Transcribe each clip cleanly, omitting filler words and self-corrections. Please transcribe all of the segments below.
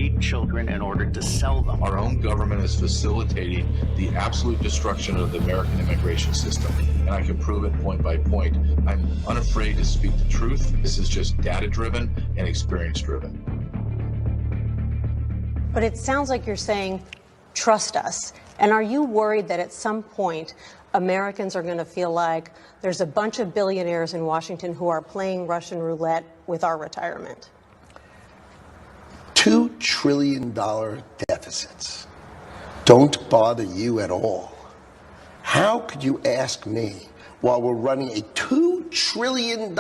breed children in order to sell them. Our own government is facilitating the absolute destruction of the American immigration system, and I can prove it point by point. I'm unafraid to speak the truth. This is just data-driven and experience-driven. But it sounds like you're saying, trust us. And are you worried that at some point Americans are going to feel like there's a bunch of billionaires in Washington who are playing Russian roulette with our retirement? $2 trillion deficits don't bother you at all. How could you ask me, while we're running a $2 trillion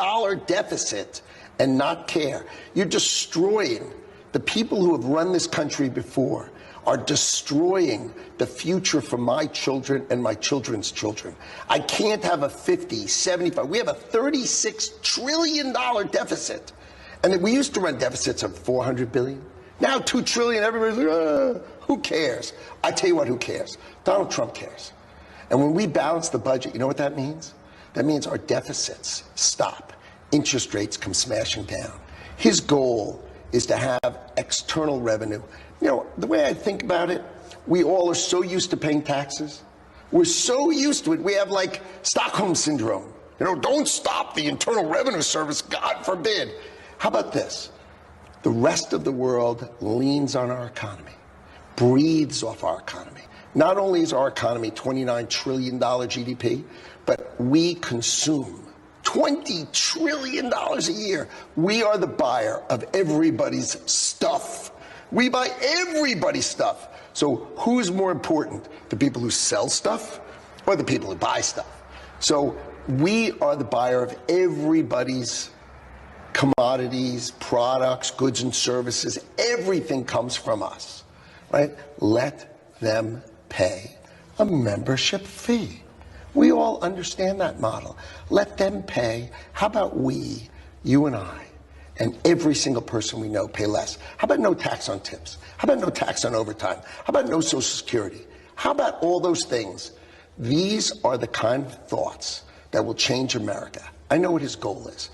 deficit, and not care? You're destroying the people who have run this country before, are destroying the future for my children and my children's children. I can't have a 50, 75. We have a $36 trillion deficit. And we used to run deficits of $400 billion. Now $2 trillion, everybody's like, who cares? I tell you what, who cares? Donald Trump cares. And when we balance the budget, you know what that means? That means our deficits stop. Interest rates come smashing down. His goal is to have external revenue. You know, the way I think about it, we all are so used to paying taxes. We're so used to it. We have like Stockholm syndrome. You know, don't stop the Internal Revenue Service, God forbid. How about this? The rest of the world leans on our economy, breathes off our economy. Not only is our economy $29 trillion GDP, but we consume $20 trillion a year. We are the buyer of everybody's stuff. We buy everybody's stuff. So who's more important? The people who sell stuff or the people who buy stuff? So we are the buyer of everybody's commodities, products, goods and services. Everything comes from us, right? Let them pay a membership fee. We all understand that model. Let them pay. How about we, you and I, and every single person we know pay less? How about no tax on tips? How about no tax on overtime? How about no Social Security? How about all those things? These are the kind of thoughts that will change America. I know what his goal is.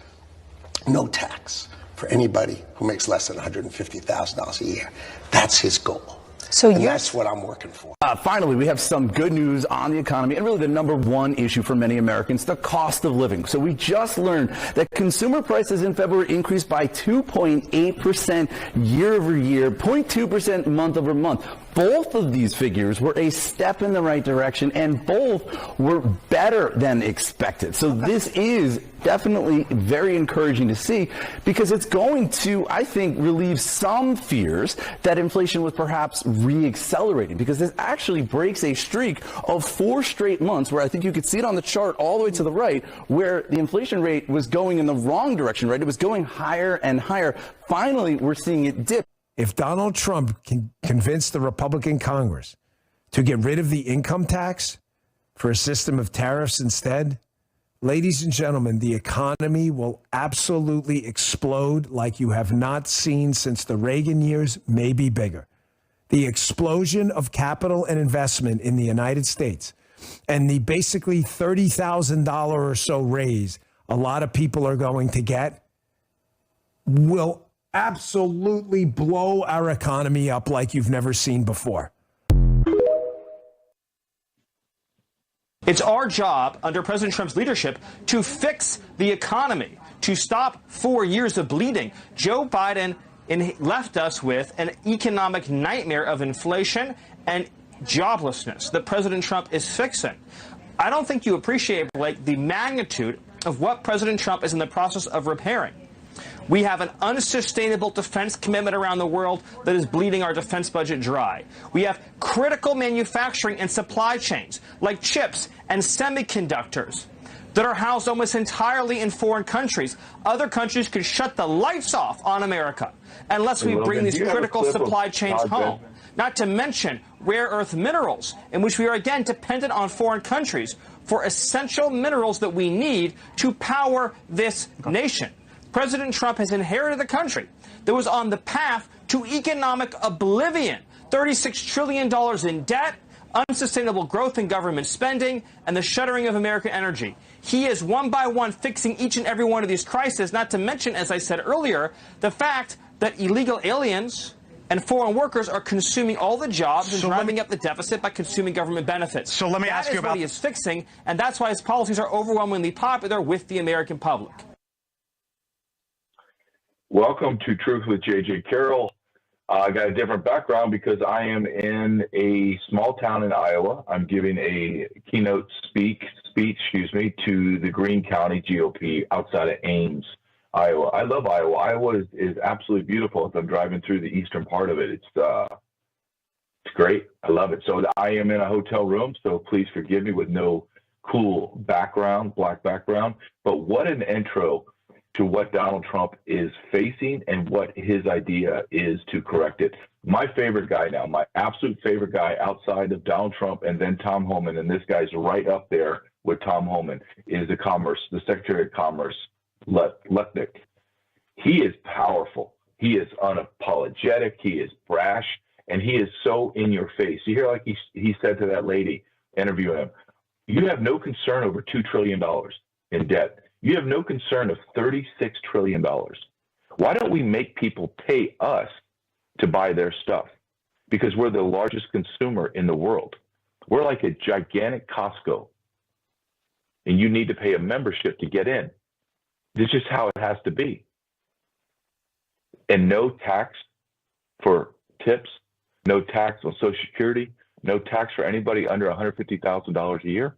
No tax for anybody who makes less than $150,000 a year. That's his goal. So that's what I'm working for. Finally, we have some good news on the economy and really the number one issue for many Americans, the cost of living. So we just learned that consumer prices in February increased by 2.8% year over year, 0.2% month over month. Both of these figures were a step in the right direction, and both were better than expected. So this is definitely very encouraging to see, because it's going to, I think, relieve some fears that inflation was perhaps re-accelerating, because this actually breaks a streak of 4 straight months where I think you could see it on the chart all the way to the right, where the inflation rate was going in the wrong direction, right? It was going higher and higher. Finally, we're seeing it dip. If Donald Trump can convince the Republican Congress to get rid of the income tax for a system of tariffs instead, ladies and gentlemen, the economy will absolutely explode like you have not seen since the Reagan years, maybe bigger. The explosion of capital and investment in the United States and the basically $30,000 or so raise a lot of people are going to get will absolutely blow our economy up like you've never seen before. It's our job under President Trump's leadership to fix the economy, to stop 4 years of bleeding. Joe Biden left us with an economic nightmare of inflation and joblessness that President Trump is fixing. I don't think you appreciate, Blake, the magnitude of what President Trump is in the process of repairing. We have an unsustainable defense commitment around the world that is bleeding our defense budget dry. We have critical manufacturing and supply chains like chips and semiconductors that are housed almost entirely in foreign countries. Other countries could shut the lights off on America unless we bring these critical supply chains home. Not to mention rare earth minerals, in which we are again dependent on foreign countries for essential minerals that we need to power this nation. President Trump has inherited a country that was on the path to economic oblivion. $36 trillion in debt, unsustainable growth in government spending, and the shuttering of American energy. He is one by one fixing each and every one of these crises, not to mention, as I said earlier, the fact that illegal aliens and foreign workers are consuming all the jobs and driving up the deficit by consuming government benefits. So let me ask you about... That is what he is fixing, and that's why his policies are overwhelmingly popular with the American public. Welcome to Truth with J.J. Carrell. I got a different background because I am in a small town in Iowa. I'm giving a keynote speech, to the Greene County GOP outside of Ames, Iowa. I love Iowa. Iowa is absolutely beautiful. If I'm driving through the eastern part of it, it's great. I love it. So I am in a hotel room, so please forgive me with no cool background, black background. But what an intro to what Donald Trump is facing and what his idea is to correct it. My favorite guy now, my absolute favorite guy outside of Donald Trump and then Tom Homan, and this guy's right up there with Tom Homan, is the Secretary of Commerce, Lutnick. He is powerful. He is unapologetic. He is brash, and he is so in your face. You hear like he said to that lady interviewing him, you have no concern over $2 trillion in debt. You have no concern of $36 trillion. Why don't we make people pay us to buy their stuff? Because we're the largest consumer in the world. We're like a gigantic Costco, and you need to pay a membership to get in. This is just how it has to be. And no tax for tips, no tax on Social Security, no tax for anybody under $150,000 a year.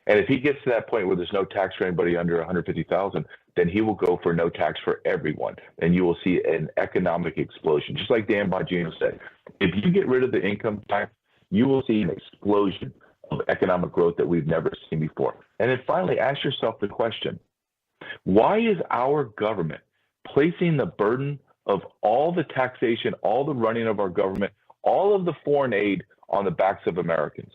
And if he gets to that point where there's no tax for anybody under $150,000, then he will go for no tax for everyone, and you will see an economic explosion. Just like Dan Bongino said, if you get rid of the income tax, you will see an explosion of economic growth that we've never seen before. And then finally, ask yourself the question: why is our government placing the burden of all the taxation, all the running of our government, all of the foreign aid on the backs of Americans,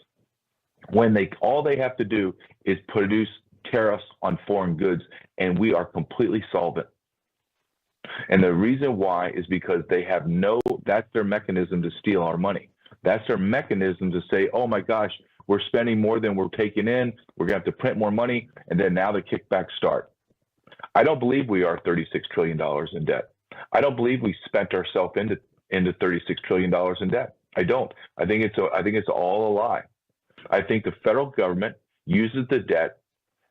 when all they have to do is produce tariffs on foreign goods, and we are completely solvent? And the reason why is because they have that's their mechanism to steal our money. That's their mechanism to say, oh my gosh, we're spending more than we're taking in, we're gonna have to print more money, and then now the kickbacks start. I don't believe we are $36 trillion in debt. I don't believe we spent ourselves into $36 trillion in debt. I don't. I think it's all a lie. I think the federal government uses the debt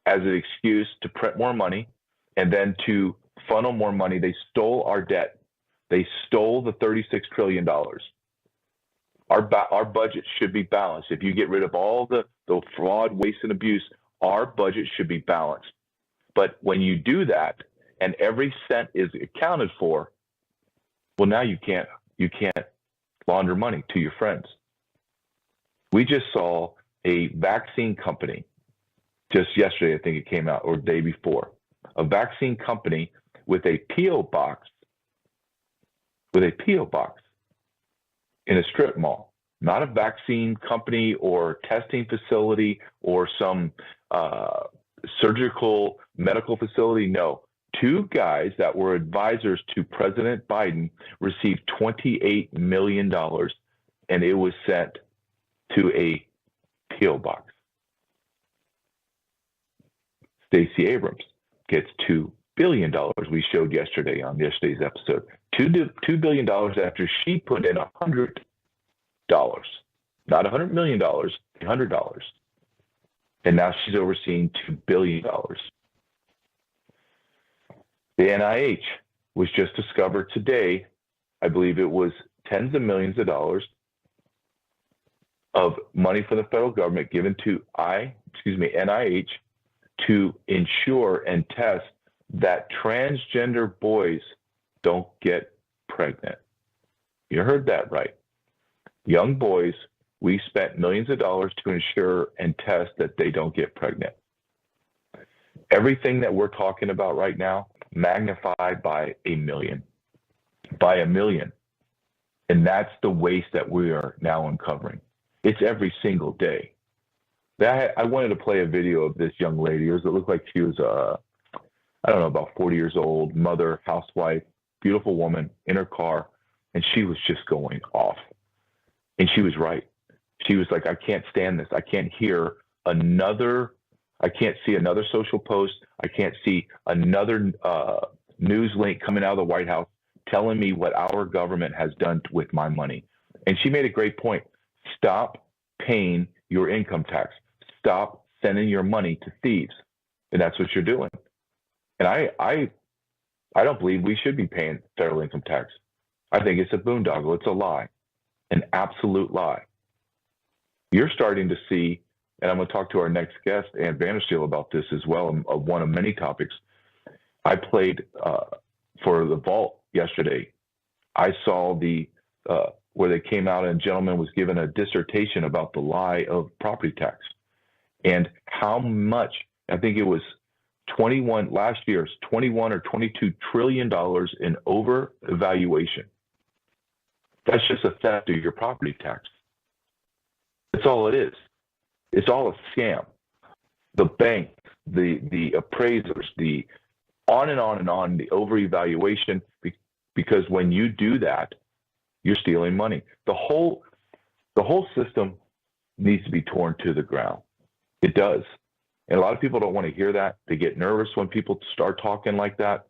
as an excuse to print more money and then to funnel more money. They stole our debt. They stole the $36 trillion. Our budget should be balanced. If you get rid of all the fraud, waste, and abuse, our budget should be balanced. But when you do that and every cent is accounted for, well, now you can't launder money to your friends. We just saw a vaccine company, just yesterday, I think it came out, or the day before, a vaccine company with a P.O. box, in a strip mall, not a vaccine company or testing facility or some surgical medical facility. No, two guys that were advisors to President Biden received $28 million, and it was sent to a P.O. box. Stacey Abrams gets $2 billion. We showed yesterday on yesterday's episode. $2 billion after she put in $100, not $100 million, $100. And now she's overseeing $2 billion. The NIH was just discovered today. I believe it was tens of millions of dollars of money from the federal government given to NIH to ensure and test that transgender boys don't get pregnant. You heard that right. Young boys, we spent millions of dollars to ensure and test that they don't get pregnant. Everything that we're talking about right now, magnified by a million. And that's the waste that we are now uncovering. It's every single day. I wanted to play a video of this young lady. It looked like she was, about 40 years old, mother, housewife, beautiful woman in her car, and she was just going off. And she was right. She was like, I can't stand this. I can't see another social post. I can't see another news link coming out of the White House telling me what our government has done with my money. And she made a great point. Stop paying your income tax. Stop sending your money to thieves. And that's what you're doing. And I don't believe we should be paying federal income tax. I think it's a boondoggle. It's a lie, an absolute lie. You're starting to see, and I'm going to talk to our next guest, Ann Vandersteel, about this as well, one of many topics. I played for the Vault yesterday. I saw where they came out and a gentleman was given a dissertation about the lie of property tax and how much, I think it was last year's 21 or 22 trillion dollars in over evaluation. That's just a theft of your property tax. That's all it is. It's all a scam. The banks, the appraisers, the on and on and on, the over-evaluation, because when you do that, you're stealing money. The whole system needs to be torn to the ground. It does. And a lot of people don't want to hear that. They get nervous when people start talking like that.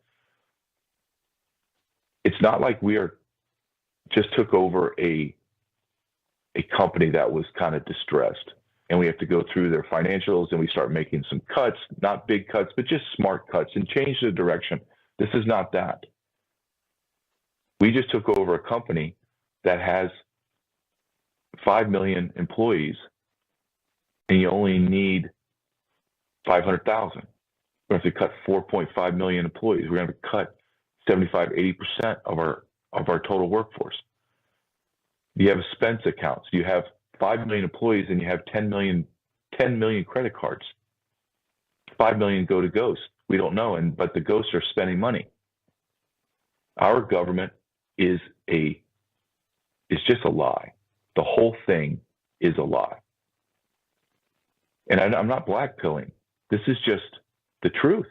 It's not like we just took over a company that was kind of distressed, and we have to go through their financials and we start making some cuts, not big cuts, but just smart cuts and change the direction. This is not that. We just took over a company that has 5 million employees, and you only need 500,000. We have to cut 4.5 million employees. We're going to cut 75–80% of our total workforce. You have expense accounts. You have 5 million employees, and you have 10 million credit cards. 5 million go to ghosts. We don't know, but the ghosts are spending money. Our government is just a lie. The whole thing is a lie. And I'm not blackpilling. This is just the truth.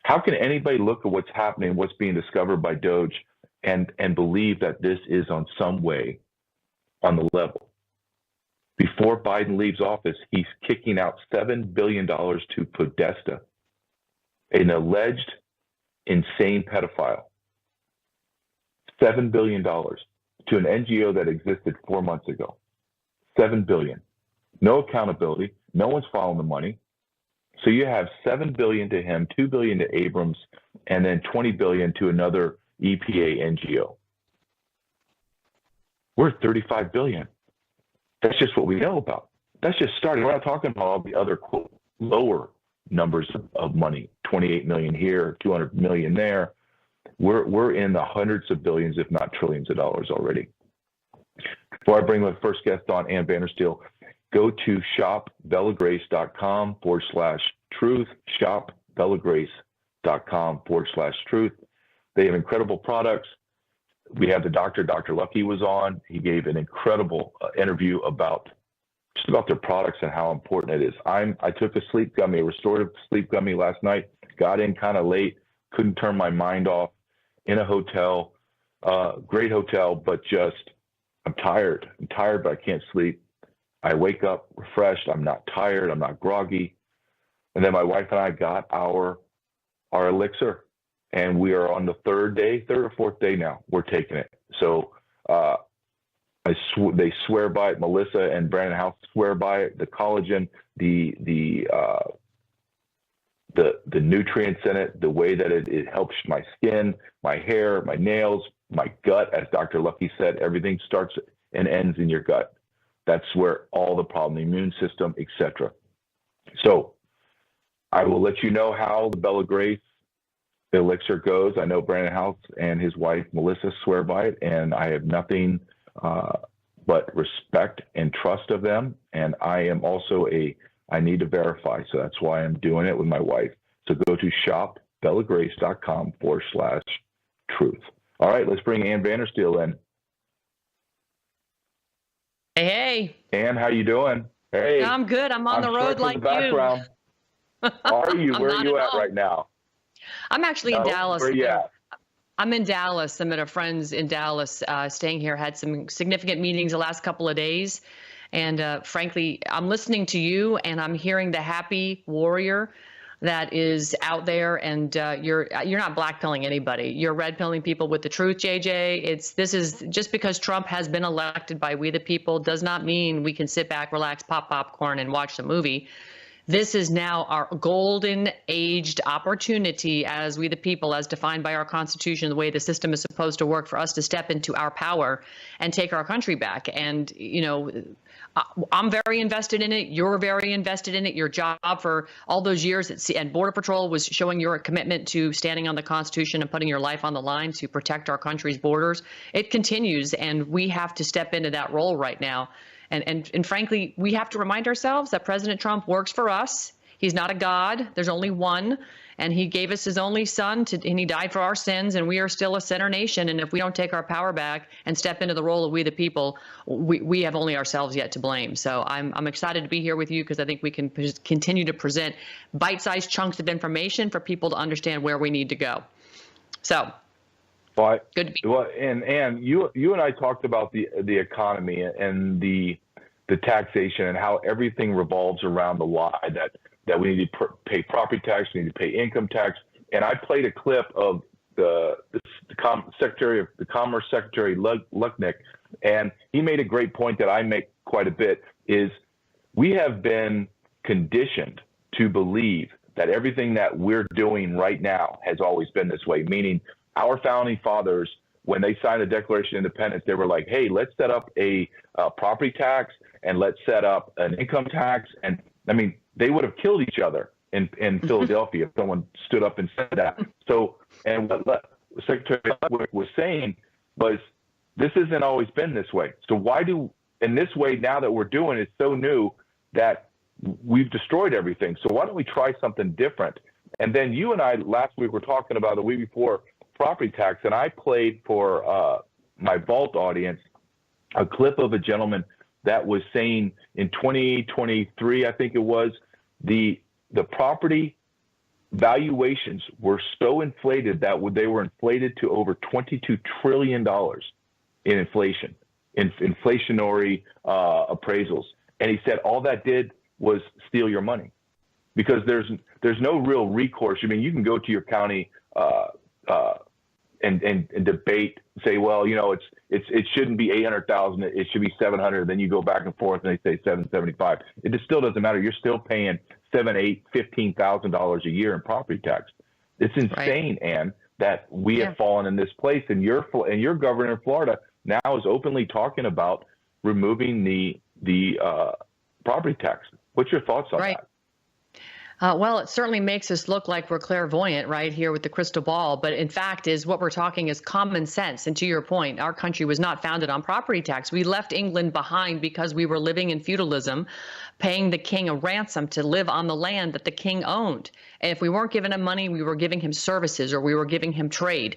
How can anybody look at what's happening, what's being discovered by Doge, and believe that this is on some way on the level? Before Biden leaves office, he's kicking out $7 billion to Podesta, an alleged insane pedophile. $7 billion to an NGO that existed 4 months ago. $7 billion. No accountability. No one's following the money. So you have $7 billion to him, $2 billion to Abrams, and then $20 billion to another EPA NGO. We're at $35 billion. That's just what we know about. That's just starting. We're not talking about all the other quote lower numbers of money. 28 million here, 200 million there. We're in the hundreds of billions, if not trillions of dollars already. Before I bring my first guest on, Ann Vandersteel, go to shopbellagrace.com/truth, shopbellagrace.com/truth. They have incredible products. We have the doctor, Dr. Lucky was on. He gave an incredible interview about their products and how important it is. I took a sleep gummy, a restorative sleep gummy last night, got in kind of late, couldn't turn my mind off in a hotel, great hotel, but just, I'm tired, but I can't sleep. I wake up refreshed. I'm not tired. I'm not groggy. And then my wife and I got our elixir, and we are on the third or fourth day now. We're taking it. So they swear by it. Melissa and Brandon House swear by it. The collagen, the nutrients in it, the way that it helps my skin, my hair, my nails, my gut. As Dr. Lucky said, everything starts and ends in your gut. That's where all the problem, the immune system, etc. So I will let you know how the Bella Grace elixir goes. I know Brandon House and his wife, Melissa, swear by it, and I have nothing but respect and trust of them. And I am also I need to verify. So that's why I'm doing it with my wife. So go to shopbellagrace.com/truth. All right, let's bring Ann Vandersteel in. Hey. Ann, how you doing? Hey. I'm good. I'm on the road like you. Are you? Where are you at right now? I'm actually in Dallas. Where are you at? I'm in Dallas. I'm at a friend's in Dallas, staying here. Had some significant meetings the last couple of days. And frankly, I'm listening to you and I'm hearing the happy warrior that is out there, and you're not blackpilling anybody. You're red pilling people with the truth, JJ. This is just because Trump has been elected by we the people does not mean we can sit back, relax, pop popcorn, and watch the movie. This is now our golden aged opportunity as we the people, as defined by our Constitution, the way the system is supposed to work, for us to step into our power and take our country back. And, you know, I'm very invested in it. You're very invested in it. Your job for all those years at Border Patrol was showing your commitment to standing on the Constitution and putting your life on the line to protect our country's borders. It continues, and we have to step into that role right now. And frankly, we have to remind ourselves that President Trump works for us. He's not a god. There's only one. And he gave us his only son, and he died for our sins. And we are still a sinner nation. And if we don't take our power back and step into the role of we the people, we have only ourselves yet to blame. So I'm excited to be here with you, because I think we can continue to present bite-sized chunks of information for people to understand where we need to go. So. But, good to be. Well, and you and I talked about the economy and the taxation and how everything revolves around the lie that we need to pay property tax, we need to pay income tax. And I played a clip of the Commerce Secretary Lucknick, and he made a great point that I make quite a bit, is we have been conditioned to believe that everything that we're doing right now has always been this way, meaning our founding fathers, when they signed the Declaration of Independence, they were like, hey, let's set up a property tax and let's set up an income tax. And I mean, they would have killed each other in Philadelphia if someone stood up and said that. So, and what Secretary Ludwig was saying was, this hasn't always been this way. So why in this way, now that we're doing it, so new that we've destroyed everything. So why don't we try something different? And then you and I last week were talking about, the week before, property tax, and I played for my Vault audience a clip of a gentleman that was saying in 2023, I think it was, the property valuations were so inflated that they were inflated to over $22 trillion in inflation, in inflationary appraisals. And he said all that did was steal your money, because there's no real recourse. I mean, you can go to your county and debate, say, well, you know, it shouldn't be 800,000, it should be 700. Then you go back and forth, and they say 775. It just still doesn't matter. You're still paying $7,000, $8,000, $15,000 a year in property tax. It's insane, right, Ann, that we have fallen in this place. And your governor in Florida now is openly talking about removing the property tax. What's your thoughts on that? Well, it certainly makes us look like we're clairvoyant right here with the crystal ball. But in fact, what we're talking is common sense. And to your point, our country was not founded on property tax. We left England behind because we were living in feudalism, paying the king a ransom to live on the land that the king owned. And if we weren't giving him money, we were giving him services, or we were giving him trade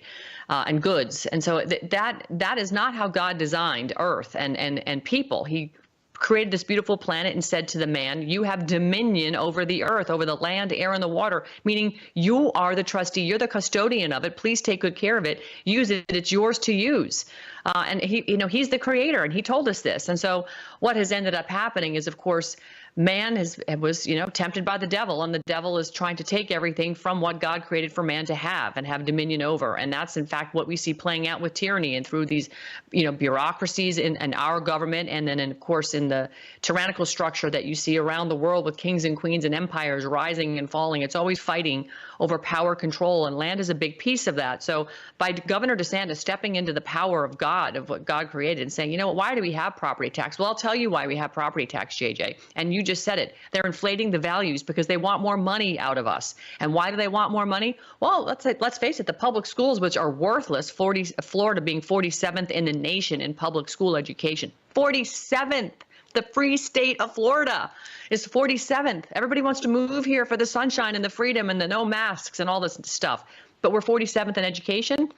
and goods. And so that is not how God designed Earth and people. He created this beautiful planet and said to the man, you have dominion over the earth, over the land, air, and the water, meaning you are the trustee, you're the custodian of it. Please take good care of it. Use it. It's yours to use. And he's the creator, and he told us this. And so what has ended up happening is, of course, man was tempted by the devil, and the devil is trying to take everything from what God created for man to have and have dominion over. And that's, in fact, what we see playing out with tyranny and through these, bureaucracies in our government, and then, of course, in the tyrannical structure that you see around the world with kings and queens and empires rising and falling. It's always fighting over power control, and land is a big piece of that. So by Governor DeSantis stepping into the power of God, of what God created, and saying, why do we have property tax? Well, I'll tell you why we have property tax, JJ. And you just said it. They're inflating the values because they want more money out of us. And why do they want more money? Well, let's face it, the public schools, which are worthless, Florida being 47th in the nation in public school education. 47th. The free state of Florida is 47th. Everybody wants to move here for the sunshine and the freedom and the no masks and all this stuff. But we're 47th in education.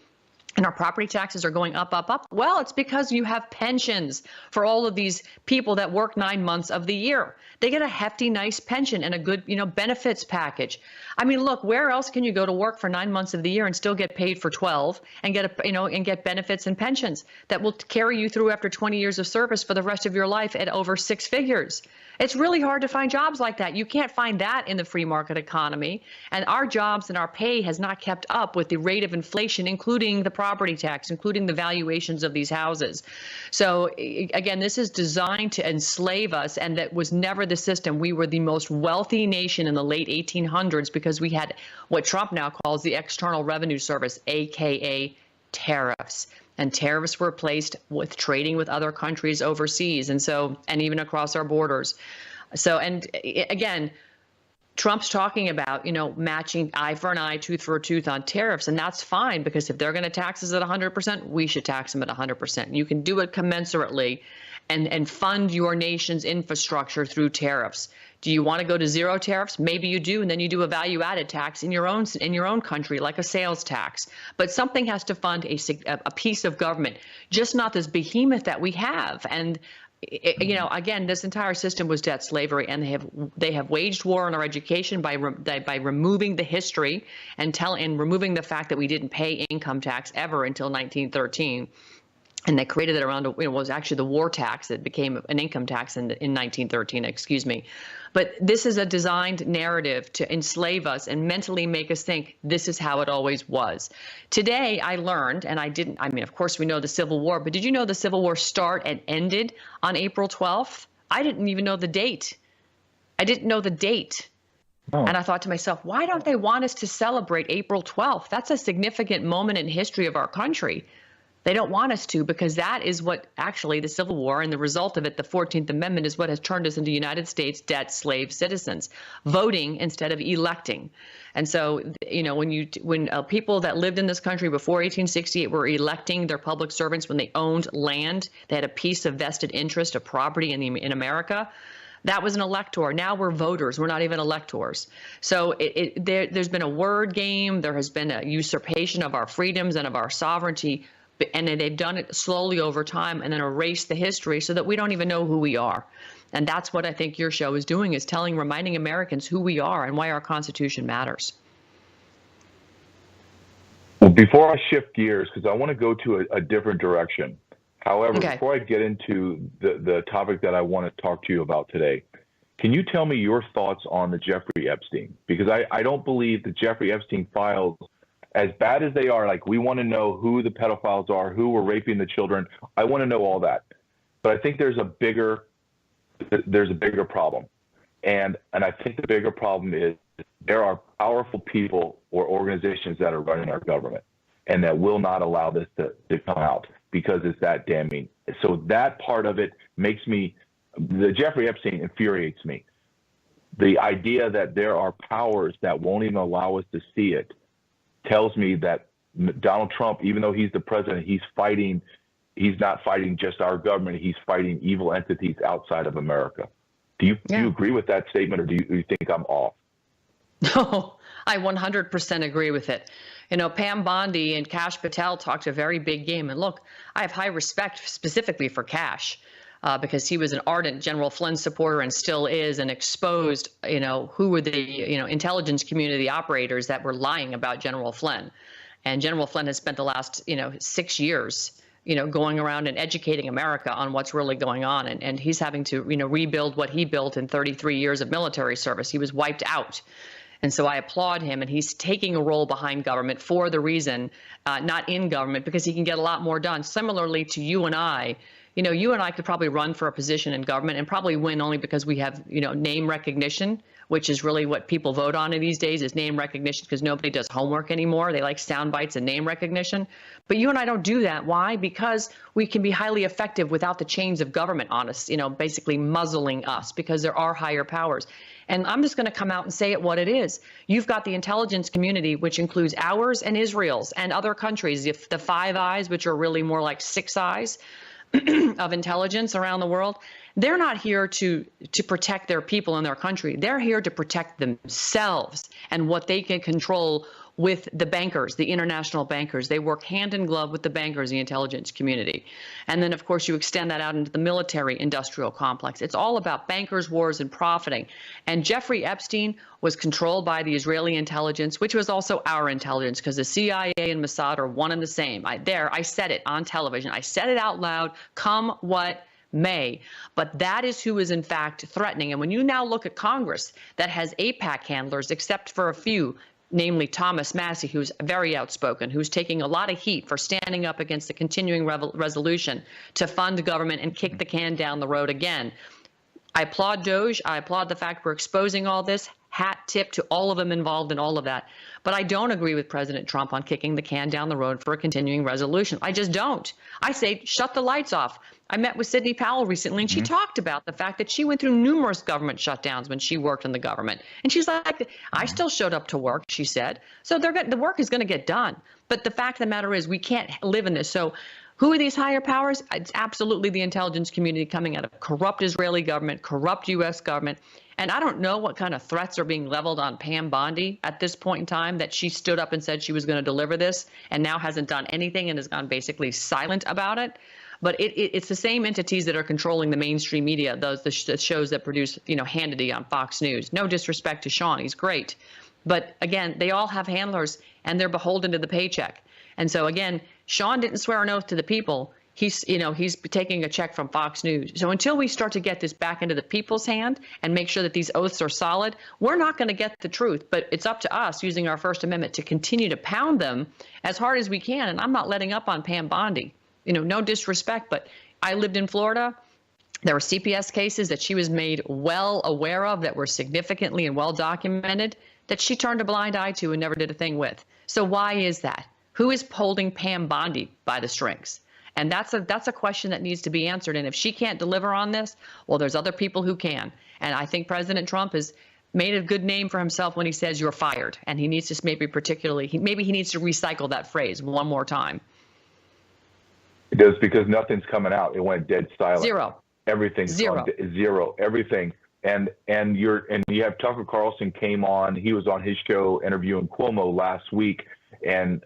and our property taxes are going up, up, up. Well, it's because you have pensions for all of these people that work 9 months of the year. They get a hefty, nice pension and a good, benefits package. I mean, look, where else can you go to work for 9 months of the year and still get paid for 12 and get and get benefits and pensions that will carry you through after 20 years of service for the rest of your life at over 6 figures? It's really hard to find jobs like that. You can't find that in the free market economy. And our jobs and our pay has not kept up with the rate of inflation, including the property tax, including the valuations of these houses. So again, this is designed to enslave us, and that was never the system. We were the most wealthy nation in the late 1800s because we had what Trump now calls the External Revenue Service, aka tariffs. And tariffs were placed with trading with other countries overseas, and even across our borders. So, and again, Trump's talking about, matching eye for an eye, tooth for a tooth on tariffs, and that's fine, because if they're going to tax us at 100%, we should tax them at 100%. You can do it commensurately and fund your nation's infrastructure through tariffs. Do you want to go to zero tariffs? Maybe you do, and then you do a value-added tax in your own country, like a sales tax. But something has to fund a piece of government, just not this behemoth that we have. And again, this entire system was debt slavery, and they have waged war on our education by removing the history and removing the fact that we didn't pay income tax ever until 1913. And they created it around, it was actually the war tax that became an income tax in 1913, excuse me. But this is a designed narrative to enslave us and mentally make us think this is how it always was. Today, I learned, and of course we know the Civil War, but did you know the Civil War started and ended on April 12th? I didn't even know the date. I didn't know the date. Oh. And I thought to myself, why don't they want us to celebrate April 12th? That's a significant moment in history of our country. They don't want us to, because that is what actually the Civil War and the result of it, the 14th Amendment, is what has turned us into United States debt slave citizens, voting instead of electing. And so, when people that lived in this country before 1868 were electing their public servants, when they owned land, they had a piece of vested interest of property in America. That was an elector. Now we're voters. We're not even electors. So there's been a word game. There has been a usurpation of our freedoms and of our sovereignty. And they've done it slowly over time and then erased the history so that we don't even know who we are. And that's what I think your show is doing, is reminding Americans who we are and why our Constitution matters. Well, before I shift gears, because I want to go to a different direction. However, okay, before I get into the topic that I want to talk to you about today, can you tell me your thoughts on the Jeffrey Epstein? Because I don't believe the Jeffrey Epstein files, as bad as they are, like, we want to know who the pedophiles are, who were raping the children. I want to know all that. But I think there's a bigger problem. And I think the bigger problem is there are powerful people or organizations that are running our government and that will not allow this to come out because it's that damning. So that part of it makes me, the Jeffrey Epstein infuriates me. The idea that there are powers that won't even allow us to see it tells me that Donald Trump, even though he's the president, he's not fighting just our government, he's fighting evil entities outside of America. Do you agree with that statement, or do you think I'm off? No, I 100% agree with it. Pam Bondi and Kash Patel talked a very big game. And look, I have high respect specifically for Kash because he was an ardent General Flynn supporter and still is, and exposed, who were the, intelligence community operators that were lying about General Flynn. And General Flynn has spent the last, 6 years, going around and educating America on what's really going on. And he's having to, rebuild what he built in 33 years of military service. He was wiped out. And so I applaud him, and he's taking a role behind government for the reason, not in government, because he can get a lot more done. Similarly to you and I, you and I could probably run for a position in government and probably win only because we have, name recognition, which is really what people vote on in these days, is name recognition, because nobody does homework anymore. They like sound bites and name recognition. But you and I don't do that. Why? Because we can be highly effective without the chains of government on us, basically muzzling us, because there are higher powers. And I'm just going to come out and say it what it is. You've got the intelligence community, which includes ours and Israel's and other countries, if the Five Eyes, which are really more like six eyes of intelligence around the world. They're not here to protect their people and their country. They're here to protect themselves and what they can control with the bankers, the international bankers. They work hand in glove with the bankers, the intelligence community. And then, of course, you extend that out into the military industrial complex. It's all about bankers, wars, and profiting. And Jeffrey Epstein was controlled by the Israeli intelligence, which was also our intelligence, because the CIA and Mossad are one and the same. I said it on television. I said it out loud, come what may. But that is who is in fact threatening. And when you now look at Congress that has AIPAC handlers, except for a few, namely Thomas Massie, who's very outspoken, who's taking a lot of heat for standing up against the continuing resolution to fund government and kick the can down the road again. I applaud DOJ. I applaud the fact we're exposing all this. Hat tip to all of them involved in all of that. But I don't agree with President Trump on kicking the can down the road for a continuing resolution. I just don't. I say shut the lights off. I met with Sidney Powell recently, and she talked about the fact that she went through numerous government shutdowns when she worked in the government. And she's like, I still showed up to work, she said. So the work is going to get done. But the fact of the matter is we can't live in this. So who are these higher powers? It's absolutely the intelligence community coming out of corrupt Israeli government, corrupt U.S. government. And I don't know what kind of threats are being leveled on Pam Bondi at this point in time, that she stood up and said she was going to deliver this and now hasn't done anything and has gone basically silent about it. But it's the same entities that are controlling the mainstream media, the shows that produce, Hannity on Fox News. No disrespect to Sean, he's great. But again, they all have handlers and they're beholden to the paycheck. And so again, Sean didn't swear an oath to the people. He's taking a check from Fox News. So until we start to get this back into the people's hand and make sure that these oaths are solid, we're not going to get the truth. But it's up to us, using our First Amendment, to continue to pound them as hard as we can. And I'm not letting up on Pam Bondi. No disrespect, but I lived in Florida. There were CPS cases that she was made well aware of that were significantly and well documented that she turned a blind eye to and never did a thing with. So why is that? Who is holding Pam Bondi by the strings? And that's a question that needs to be answered. And if she can't deliver on this, well, there's other people who can. And I think President Trump has made a good name for himself when he says you're fired. And he needs to maybe he needs to recycle that phrase one more time. It does, because nothing's coming out. It went dead silent. Zero. Everything's Zero. Zero. Everything. And you have Tucker Carlson came on. He was on his show interviewing Cuomo last week, and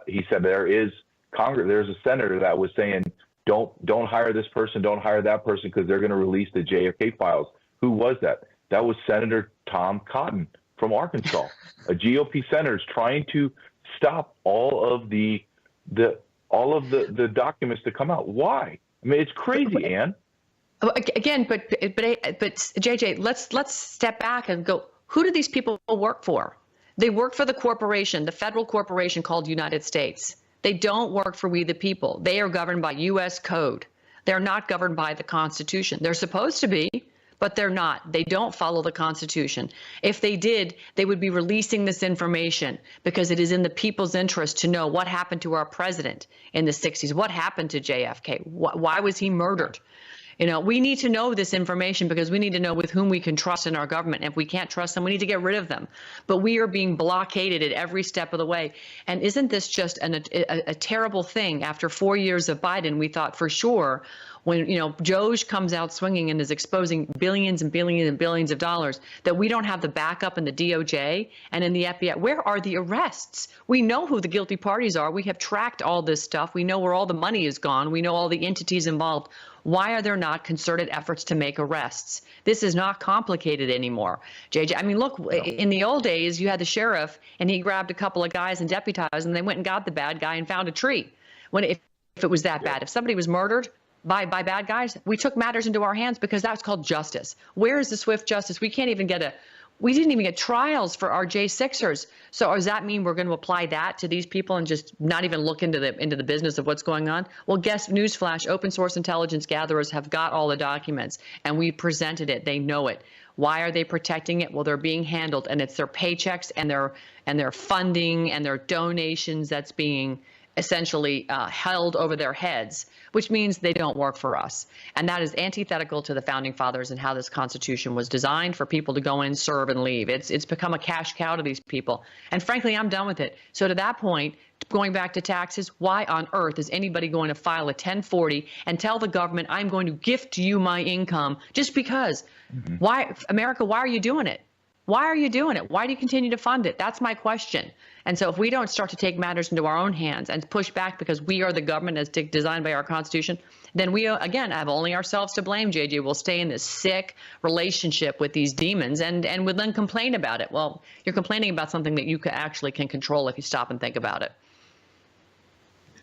he said there's a senator that was saying don't hire this person, don't hire that person, because they're going to release the JFK files. Who was that? That was Senator Tom Cotton from Arkansas, a GOP senator trying to stop all of the documents to come out. Why? I mean, it's crazy, Ann. Again, but JJ, let's step back and go. Who do these people work for? They work for the corporation, the federal corporation called United States. They don't work for we the people. They are governed by U.S. code. They're not governed by the Constitution. They're supposed to be, but they're not. They don't follow the Constitution. If they did, they would be releasing this information because it is in the people's interest to know what happened to our president in the 60s, what happened to JFK, why was he murdered. We need to know this information because we need to know with whom we can trust in our government. And if we can't trust them, we need to get rid of them. But we are being blockaded at every step of the way. And isn't this just a terrible thing? After 4 years of Biden, we thought for sure when, Doge comes out swinging and is exposing billions and billions and billions of dollars, that we don't have the backup in the DOJ and in the FBI. Where are the arrests? We know who the guilty parties are. We have tracked all this stuff. We know where all the money is gone. We know all the entities involved. Why are there not concerted efforts to make arrests? This is not complicated anymore, JJ. I mean, look, in the old days, you had the sheriff and he grabbed a couple of guys and deputized and they went and got the bad guy and found a tree. If it was that bad, if somebody was murdered by bad guys, we took matters into our hands because that's called justice. Where is the swift justice? We didn't even get trials for our J6ers. So does that mean we're going to apply that to these people and just not even look into the business of what's going on? Well, guess newsflash, open source intelligence gatherers have got all the documents and we presented it. They know it. Why are they protecting it? Well, they're being handled and it's their paychecks and their funding and their donations that's being essentially held over their heads, which means they don't work for us. And that is antithetical to the founding fathers and how this Constitution was designed for people to go in, serve, and leave. It's become a cash cow to these people. And frankly, I'm done with it. So to that point, going back to taxes, why on earth is anybody going to file a 1040 and tell the government, I'm going to gift you my income just because? Why, America, why are you doing it? Why are you doing it? Why do you continue to fund it? That's my question. And so if we don't start to take matters into our own hands and push back because we are the government as designed by our Constitution, then we, again, have only ourselves to blame, JJ. We'll stay in this sick relationship with these demons and we'll then complain about it. Well, you're complaining about something that you actually can control if you stop and think about it.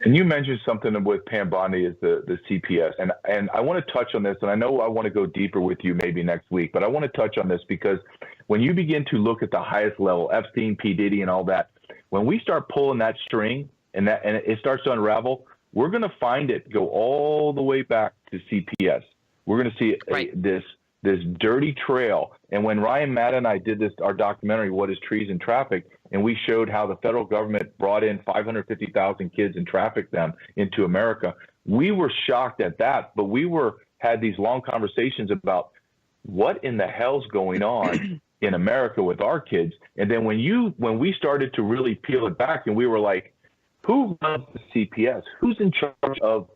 And you mentioned something with Pam Bondi is the CPS. And I want to touch on this, and I know I want to go deeper with you maybe next week, but I want to touch on this because when you begin to look at the highest level, Epstein, P. Diddy, and all that, when we start pulling that string and it starts to unravel, we're going to find it go all the way back to CPS. We're going to see this dirty trail. And when Ryan Matta and I did our documentary, What is Treason Traffic, and we showed how the federal government brought in 550,000 kids and trafficked them into America, we were shocked at that, but we had these long conversations about what in the hell's going on in America with our kids. And then when we started to really peel it back and we were like, who runs the CPS? Who's in charge of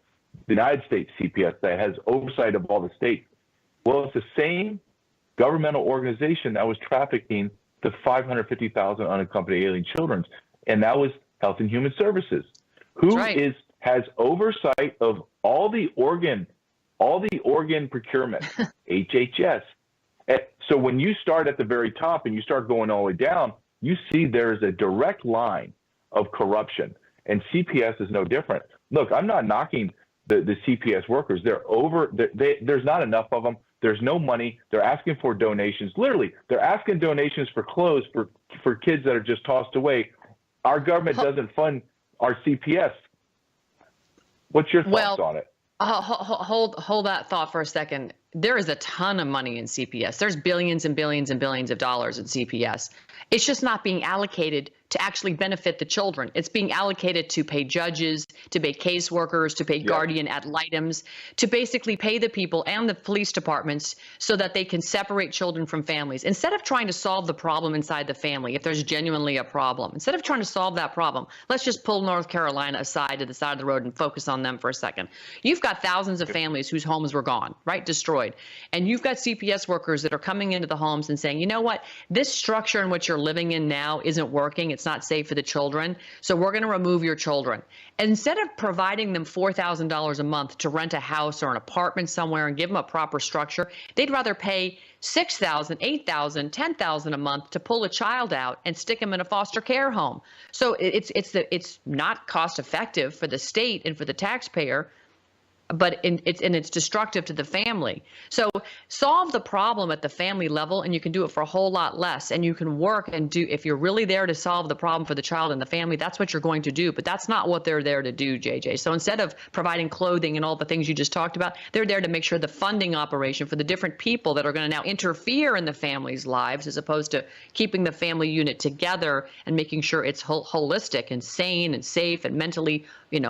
the United States CPS that has oversight of all the states? Well, it's the same governmental organization that was trafficking the 550,000 unaccompanied alien children, and that was Health and Human Services, who has oversight of all the organ procurement, HHS. So when you start at the very top and you start going all the way down, you see there is a direct line of corruption, and CPS is no different. Look, I'm not knocking the CPS workers. There's not enough of them. There's no money. They're asking for donations. Literally, they're asking donations for clothes for kids that are just tossed away. Our government doesn't fund our CPS. What's your thoughts on it? Hold that thought for a second. There is a ton of money in CPS. There's billions and billions and billions of dollars in CPS. It's just not being allocated to actually benefit the children. It's being allocated to pay judges, to pay caseworkers, to pay guardian ad litems, to basically pay the people and the police departments so that they can separate children from families. Instead of trying to solve the problem inside the family, if there's genuinely a problem, instead of trying to solve that problem, let's just pull North Carolina aside to the side of the road and focus on them for a second. You've got thousands of families whose homes were gone, right? Destroyed. And you've got CPS workers that are coming into the homes and saying, you know what, this structure in which you're living in now isn't working. It's not safe for the children. So we're going to remove your children. And instead of providing them $4,000 a month to rent a house or an apartment somewhere and give them a proper structure, they'd rather pay $6,000, $8,000, $10,000 a month to pull a child out and stick them in a foster care home. So it's not cost effective for the state and for the taxpayer, but it's destructive to the family. So solve the problem at the family level, and you can do it for a whole lot less. And you can work and do, if you're really there to solve the problem for the child and the family, that's what you're going to do. But that's not what they're there to do, JJ. So instead of providing clothing and all the things you just talked about, they're there to make sure the funding operation for the different people that are going to now interfere in the family's lives, as opposed to keeping the family unit together and making sure it's holistic and sane and safe and mentally,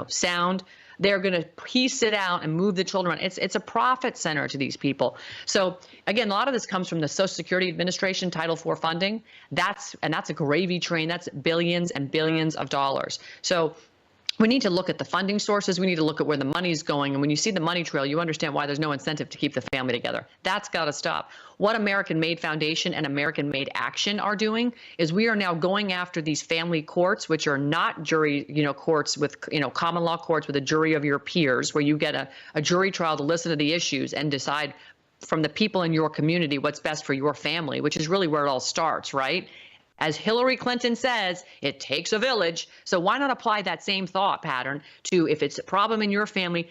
sound. They're going to piece it out and move the children. It's a profit center to these people. So again, a lot of this comes from the Social Security Administration Title IV funding. That's a gravy train. That's billions and billions of dollars. So we need to look at the funding sources. We need to look at where the money's going. And when you see the money trail, you understand why there's no incentive to keep the family together. That's got to stop. What American Made Foundation and American Made Action are doing is we are now going after these family courts, which are not jury, courts with, common law courts with a jury of your peers, where you get a jury trial to listen to the issues and decide from the people in your community what's best for your family, which is really where it all starts, right? As Hillary Clinton says, it takes a village. So why not apply that same thought pattern to, if it's a problem in your family,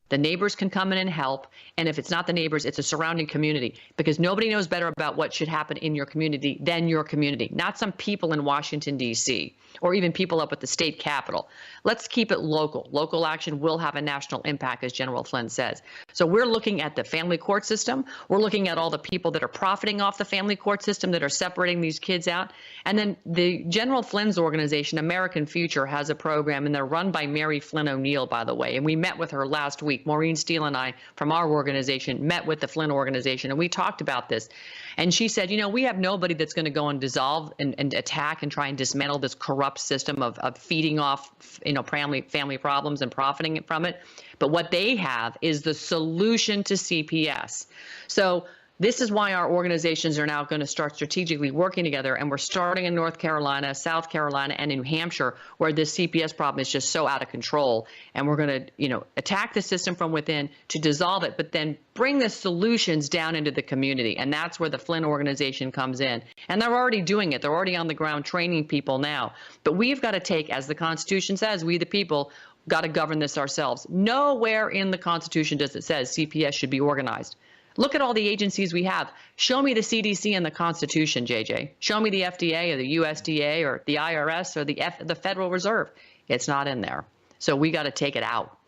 the neighbors can come in and help. And if it's not the neighbors, it's a surrounding community, because nobody knows better about what should happen in your community than your community, not some people in Washington, D.C., or even people up at the state capitol. Let's keep it local. Local action will have a national impact, as General Flynn says. So we're looking at the family court system. We're looking at all the people that are profiting off the family court system that are separating these kids out. And then the General Flynn's organization, American Future, has a program, and they're run by Mary Flynn O'Neill, by the way. And we met with her last week. Maureen Steele and I from our organization met with the Flynn organization, and we talked about this. And she said, we have nobody that's going to go and dissolve and attack and try and dismantle this corrupt system of feeding off, family problems and profiting from it. But what they have is the solution to CPS. So This is why our organizations are now going to start strategically working together, and we're starting in North Carolina, South Carolina, and in New Hampshire, where this CPS problem is just so out of control. And we're going to, attack the system from within to dissolve it, but then bring the solutions down into the community. And that's where the Flynn organization comes in. And they're already doing it. They're already on the ground training people now. But we've got to take, as the Constitution says, we the people got to govern this ourselves. Nowhere in the Constitution does it say CPS should be organized. Look at all the agencies we have. Show me the CDC and the Constitution, JJ. Show me the FDA or the USDA or the IRS or the Federal Reserve. It's not in there. So we got to take it out.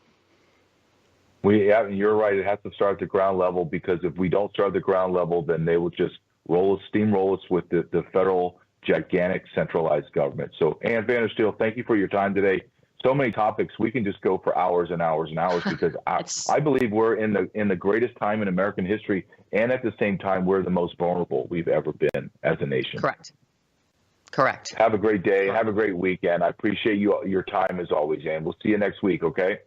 You're right. It has to start at the ground level, because if we don't start at the ground level, then they will just steamroll us with the federal gigantic centralized government. So, Ann Vandersteel, thank you for your time today. So many topics. We can just go for hours and hours and hours, because I believe we're in the greatest time in American history, and at the same time, we're the most vulnerable we've ever been as a nation. Correct. Have a great day. Have a great weekend. I appreciate your time as always, Ann. We'll see you next week, okay?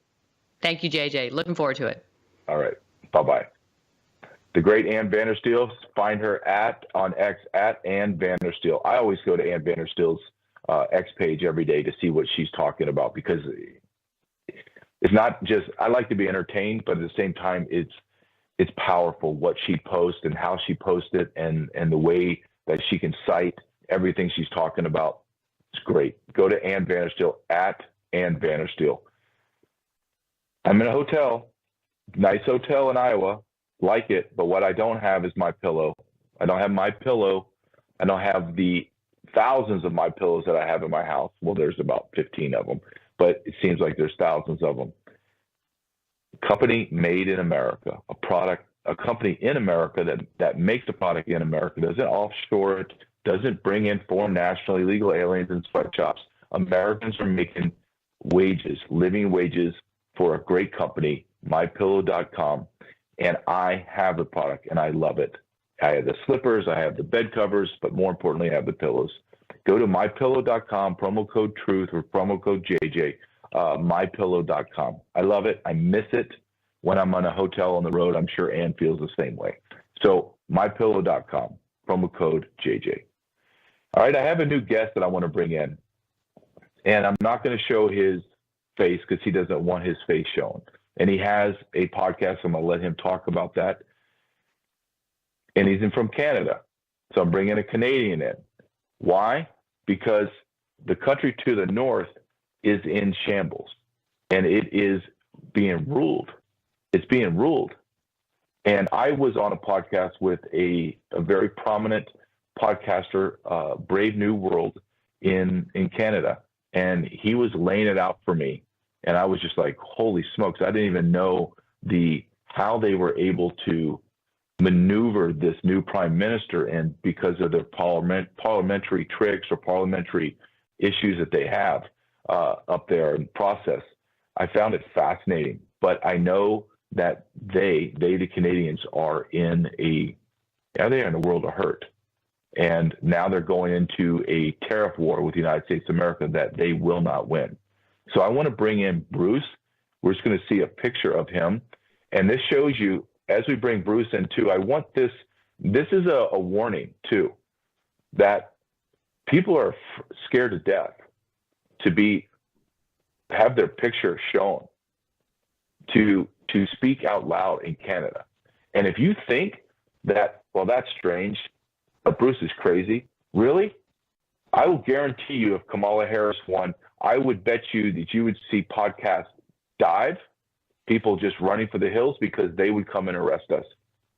Thank you, JJ. Looking forward to it. All right. Bye-bye. The great Ann Vandersteel. Find her on X at Ann Vandersteel. I always go to Ann Vandersteel's X page every day to see what she's talking about, because it's not just, I like to be entertained, but at the same time, it's powerful what she posts and how she posts it, and the way that she can cite everything she's talking about. It's great. Go to Ann Vandersteel at Ann Vandersteel. I'm in a hotel, nice hotel in Iowa, like it, but what I don't have is my pillow. I don't have my pillow. I don't have the thousands of my pillows that I have in my house. Well, there's about 15 of them, but it seems like there's thousands of them. Company made in America, a company in America that makes a product in America, doesn't offshore it, doesn't bring in foreign national illegal aliens and sweatshops. Americans are making living wages for a great company, mypillow.com, and I have the product and I love it. I have the slippers, I have the bed covers, but more importantly, I have the pillows. Go to mypillow.com, promo code TRUTH or promo code JJ, mypillow.com. I love it. I miss it when I'm on a hotel on the road. I'm sure Ann feels the same way. So mypillow.com, promo code JJ. All right, I have a new guest that I want to bring in, and I'm not going to show his face because he doesn't want his face shown. And he has a podcast. I'm going to let him talk about that. And he's from Canada. So I'm bringing a Canadian in. Why? Because the country to the north is in shambles, and it is being ruled. It's being ruled. And I was on a podcast with a very prominent podcaster, Brave New World in Canada. And he was laying it out for me. And I was just like, holy smokes. I didn't even know how they were able to maneuver this new prime minister, and because of their parliamentary tricks or parliamentary issues that they have up there in process. I found it fascinating, but I know that the Canadians are in a world of hurt. And now they're going into a tariff war with the United States of America that they will not win. So I want to bring in Bruce. We're just going to see a picture of him. And this shows you, as we bring Bruce in too, I want this is a warning too, that people are scared to death to have their picture shown, to speak out loud in Canada. And if you think that, well, that's strange, but Bruce is crazy, really? I will guarantee you if Kamala Harris won, I would bet you that you would see podcasts dive, people just running for the hills because they would come and arrest us.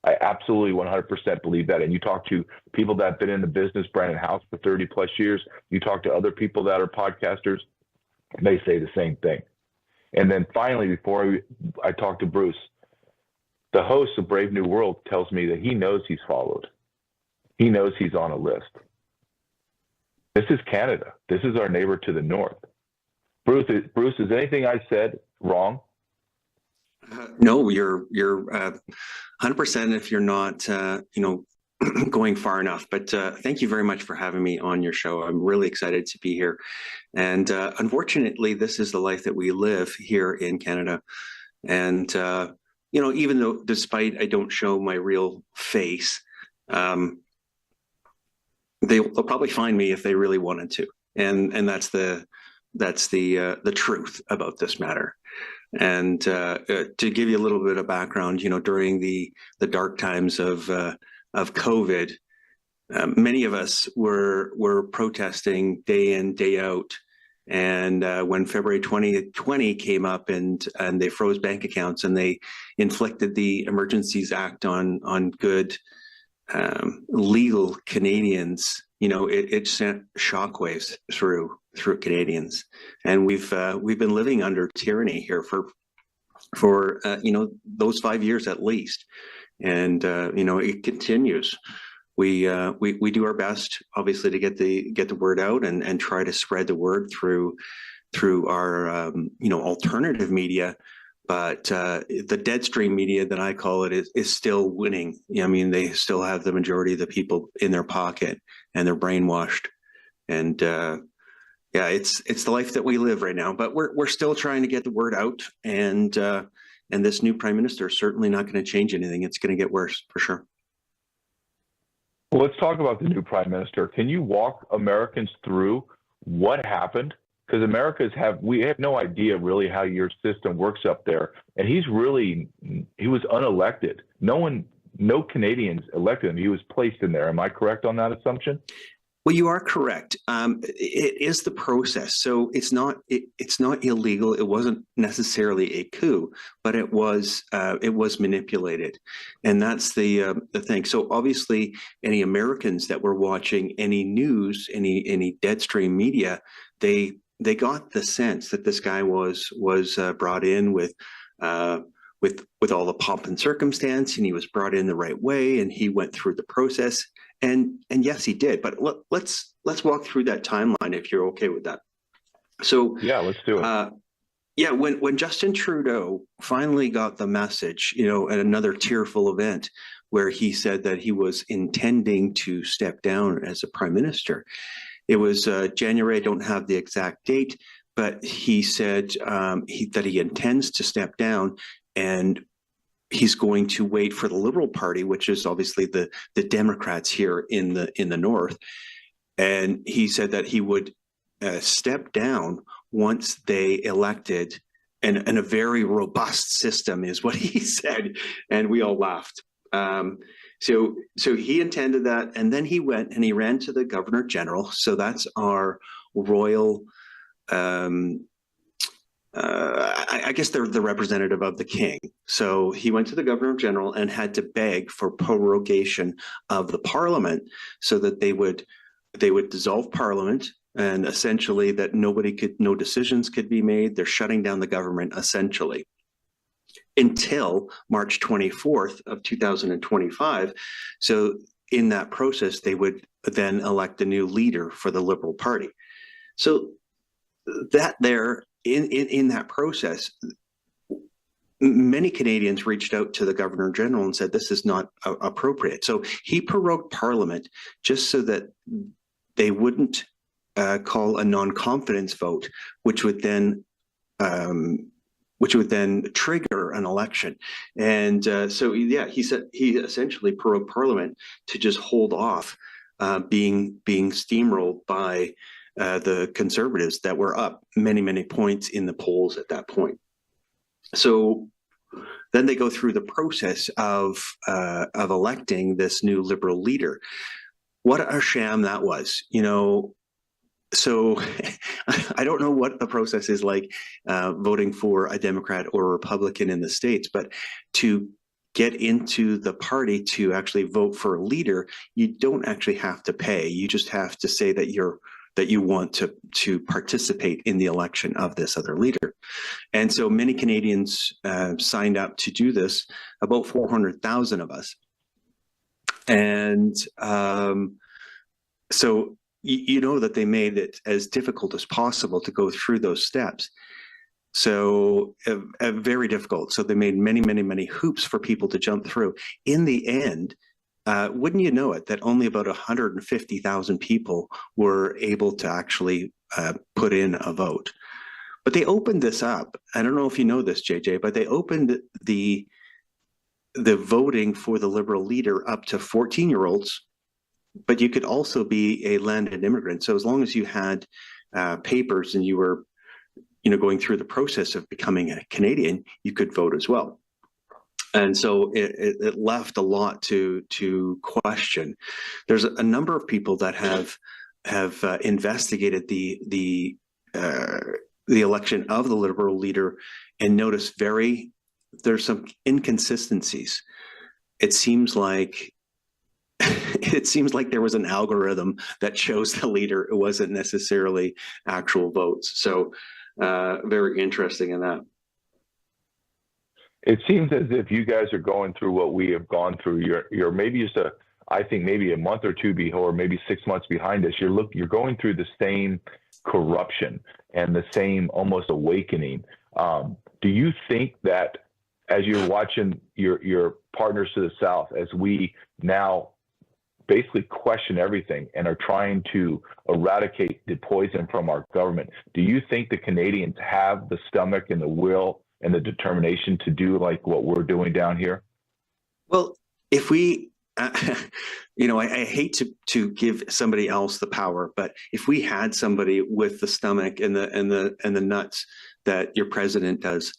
I absolutely 100% believe that. And you talk to people that have been in the business, Brandon House, for 30 plus years. You talk to other people that are podcasters, they say the same thing. And then finally, before I talk to Bruce, the host of Brave New World tells me that he knows he's followed. He knows he's on a list. This is Canada. This is our neighbor to the north. Bruce, is anything I said wrong? No, you're 100% if you're not, going far enough. But thank you very much for having me on your show. I'm really excited to be here. And unfortunately, this is the life that we live here in Canada. And even though, despite I don't show my real face, they'll probably find me if they really wanted to, and that's the truth about this matter. And to give you a little bit of background, during the dark times of COVID, many of us were protesting day in, day out. And when February 2020 came up and they froze bank accounts and they inflicted the Emergencies Act on good legal Canadians, it sent shockwaves through Canadians, and we've been living under tyranny here for those 5 years at least, and it continues. We do our best, obviously, to get the word out and try to spread the word through our alternative media. But the dead stream media that I call it is still winning. They still have the majority of the people in their pocket, and they're brainwashed. And it's the life that we live right now. But we're still trying to get the word out. And this new prime minister is certainly not going to change anything. It's going to get worse for sure. Well, let's talk about the new prime minister. Can you walk Americans through what happened? Because we have no idea really how your system works up there. And he was unelected. No Canadians elected him. He was placed in there. Am I correct on that assumption? Well, you are correct. It is the process. So it's not illegal. It wasn't necessarily a coup, but it was manipulated. And that's the thing. So obviously any Americans that were watching any news, any deadstream media, they got the sense that this guy was brought in with all the pomp and circumstance, and he was brought in the right way, and he went through the process. And yes, he did. But let's walk through that timeline if you're okay with that. So yeah, let's do it. When Justin Trudeau finally got the message, at another tearful event where he said that he was intending to step down as a prime minister. It was January. I don't have the exact date, but he said that he intends to step down, and he's going to wait for the Liberal Party, which is obviously the Democrats here in the North. And he said that he would step down once they elected, and a very robust system is what he said, and we all laughed. So he intended that, and then he went and he ran to the Governor General. So that's our royal, I guess they're the representative of the king. So he went to the Governor General and had to beg for prorogation of the Parliament so that they would dissolve Parliament, and essentially that no decisions could be made. They're shutting down the government essentially, until March 24th of 2025. So in that process, they would then elect a new leader for the Liberal Party. So that there, in that process, many Canadians reached out to the Governor General and said, this is not appropriate. So he prorogued Parliament just so that they wouldn't call a non-confidence vote, which would then trigger an election. And he said he essentially prorogued Parliament to just hold off being steamrolled by the Conservatives that were up many, many points in the polls at that point. So then they go through the process of electing this new Liberal leader. What a sham that was, So I don't know what the process is like voting for a Democrat or a Republican in the States, but to get into the party to actually vote for a leader, you don't actually have to pay. You just have to say that you want to participate in the election of this other leader. And so many Canadians signed up to do this, about 400,000 of us. And so that they made it as difficult as possible to go through those steps. So very difficult. So they made many, many, many hoops for people to jump through. In the end, wouldn't you know it, that only about 150,000 people were able to actually put in a vote. But they opened this up. I don't know if you know this, JJ, but they opened the the voting for the Liberal leader up to 14-year-olds, but you could also be a landed immigrant. So as long as you had papers and you were, going through the process of becoming a Canadian, you could vote as well. And so it left a lot to question. There's a number of people that have investigated the election of the Liberal leader and noticed there's some inconsistencies. It seems like there was an algorithm that chose the leader. It wasn't necessarily actual votes. So very interesting in that. It seems as if you guys are going through what we have gone through. You're maybe just I think maybe a month or two or maybe 6 months behind us. You're going through the same corruption and the same almost awakening. Do you think that as you're watching your partners to the south, as we now basically question everything and are trying to eradicate the poison from our government, do you think the Canadians have the stomach and the will and the determination to do like what we're doing down here? Well, if we, I hate to give somebody else the power, but if we had somebody with the stomach and the nuts that your president does,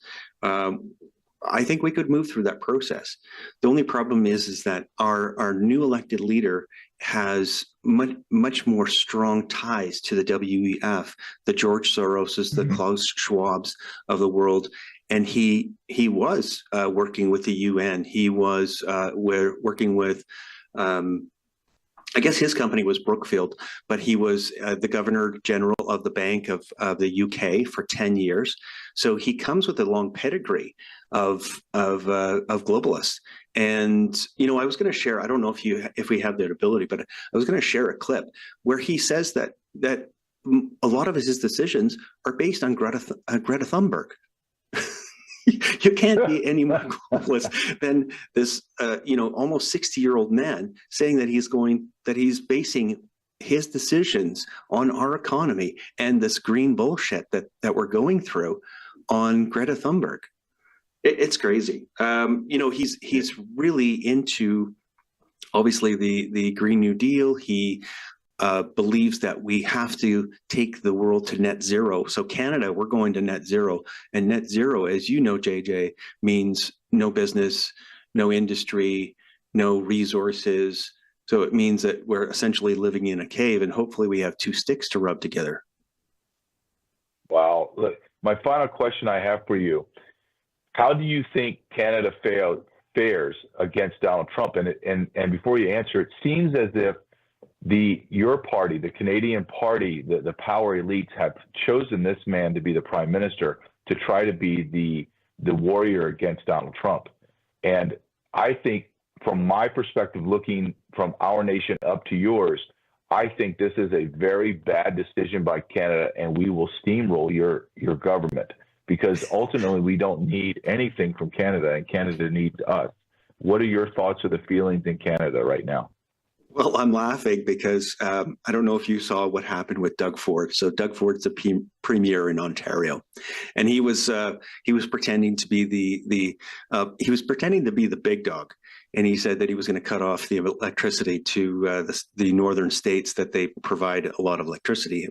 I think we could move through that process. The only problem is that our new elected leader has much more strong ties to the WEF, the George Soroses, the Klaus Schwabs of the world. And he was working with the UN. He was working with, I guess his company was Brookfield, but he was the Governor General of the Bank of the UK for 10 years. So he comes with a long pedigree of globalists. And I was going to share. I don't know if we have that ability, but I was going to share a clip where he says that a lot of his decisions are based on Greta Thunberg. You can't be any more globalist than this, almost 60-year-old man saying that he's basing his decisions on our economy and this green bullshit that we're going through on Greta Thunberg. It's crazy. He's really into, obviously, the Green New Deal. He believes that we have to take the world to net zero. So Canada, we're going to net zero. And net zero, as you know, JJ, means no business, no industry, no resources. So it means that we're essentially living in a cave, and hopefully we have two sticks to rub together. Wow. Look, my final question I have for you, how do you think Canada fares against Donald Trump? And before you answer, it seems as if your party, the Canadian Party, the power elites have chosen this man to be the prime minister to try to be the warrior against Donald Trump. And I think from my perspective, looking from our nation up to yours, I think this is a very bad decision by Canada, and we will steamroll your government, because ultimately we don't need anything from Canada and Canada needs us. What are your thoughts or the feelings in Canada right now? Well, I'm laughing because I don't know if you saw what happened with Doug Ford. So Doug Ford's the premier in Ontario, and he was pretending to be the big dog, and he said that he was going to cut off the electricity to the northern states that they provide a lot of electricity.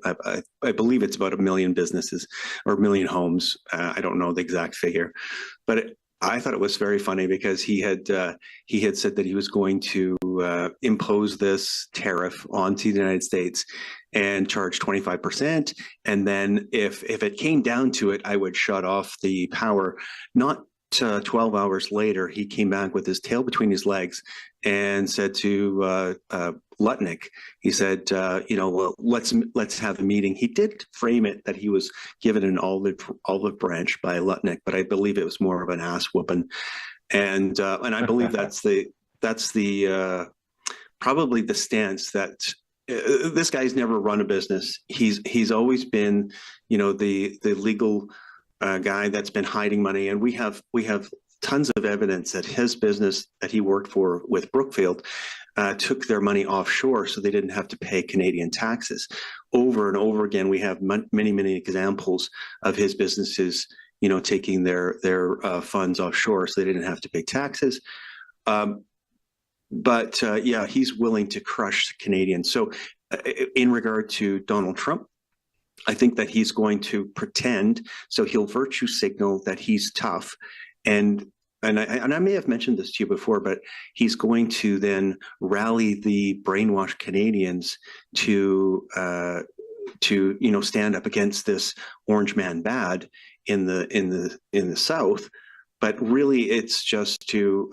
I believe it's about 1 million businesses or 1 million homes. I don't know the exact figure, but I thought it was very funny because he had said that he was going to impose this tariff onto the United States and charge 25%. And then if it came down to it, I would shut off the power. Not 12 hours later, he came back with his tail between his legs and said to Lutnick, he said, well, let's have a meeting. He did frame it that he was given an olive branch by Lutnick, but I believe it was more of an ass whooping. And I believe that's the probably the stance that this guy's never run a business. He's always been, the legal guy that's been hiding money, and we have tons of evidence that his business that he worked for with Brookfield took their money offshore, so they didn't have to pay Canadian taxes. Over and over again, we have many examples of his businesses, taking their funds offshore, so they didn't have to pay taxes. But he's willing to crush Canadians. So in regard to Donald Trump, I think that he's going to pretend, so he'll virtue signal that he's tough. And I may have mentioned this to you before, but he's going to then rally the brainwashed Canadians to stand up against this orange man bad in the South. But really, it's just to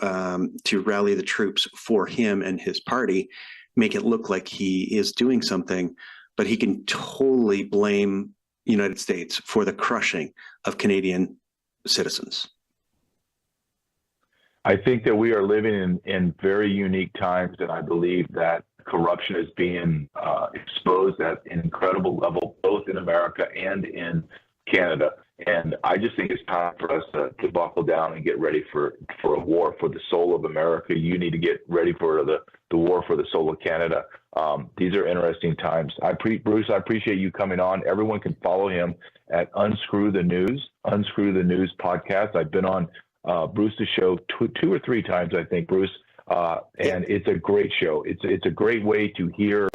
rally the troops for him and his party, make it look like he is doing something, but he can totally blame the United States for the crushing of Canadian citizens. I think that we are living in very unique times, and I believe that corruption is being exposed at an incredible level, both in America and in Canada. And I just think it's time for us to buckle down and get ready for a war for the soul of America. You need to get ready for the war for the soul of Canada. These are interesting times. Bruce, I appreciate you coming on. Everyone can follow him at Unscrew the News podcast. I've been on Bruce's show two or three times, I think, Bruce. And it's a great show. It's a great way to hear,